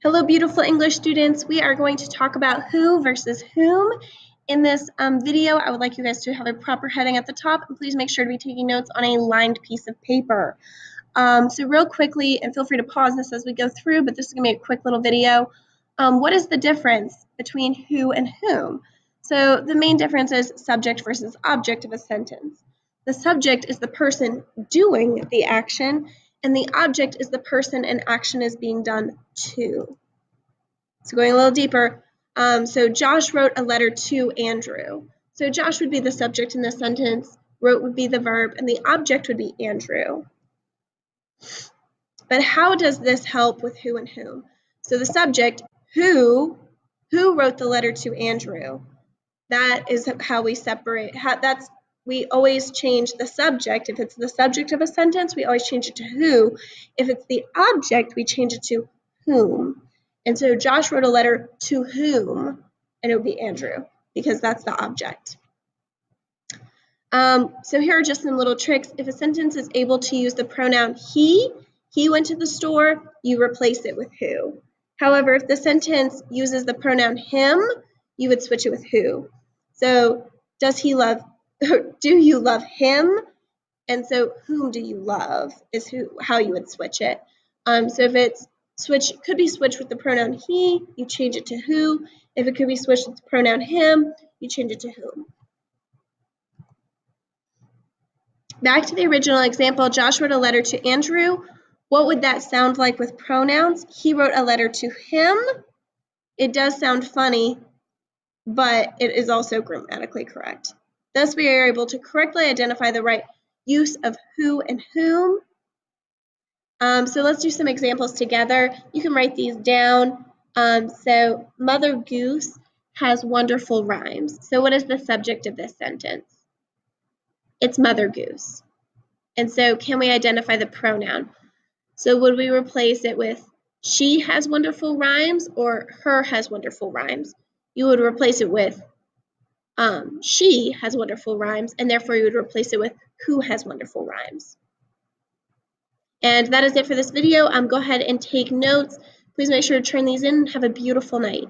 Hello, beautiful English students. We are going to talk about who versus whom. In this video, I would like you guys to have a proper heading at the top, and please make sure to be taking notes on a lined piece of paper. So real quickly, and feel free to pause this as we go through, but this is going to be a quick little video. What is the difference between who and whom? So the main difference is subject versus object of a sentence. The subject is the person doing the action, and the object is the person an action is being done to. So going a little deeper, so Josh wrote a letter to Andrew. So Josh would be the subject in this sentence, wrote would be the verb, and the object would be Andrew. But how does this help with who and whom? So the subject, who wrote the letter to Andrew? That is how we separate, we always change the subject. If it's the subject of a sentence, we always change it to who. If it's the object, we change it to whom. And so Josh wrote a letter to whom, and it would be Andrew, because that's the object. So here are just some little tricks. If a sentence is able to use the pronoun he went to the store, you replace it with who. However, if the sentence uses the pronoun him, you would switch it with who. So do you love him? And so whom do you love is how you would switch it. So if it's could be switched with the pronoun he, you change it to who. If it could be switched with the pronoun him, you change it to whom. Back to the original example, Josh wrote a letter to Andrew. What would that sound like with pronouns? He wrote a letter to him. It does sound funny, but it is also grammatically correct. Thus, we are able to correctly identify the right use of who and whom. So let's do some examples together. You can write these down. So Mother Goose has wonderful rhymes. So what is the subject of this sentence? It's Mother Goose. And so can we identify the pronoun? So would we replace it with she has wonderful rhymes or her has wonderful rhymes? You would replace it with she has wonderful rhymes, and therefore you would replace it with who has wonderful rhymes. And that is it for this video. Go ahead and take notes. Please make sure to turn these in and have a beautiful night.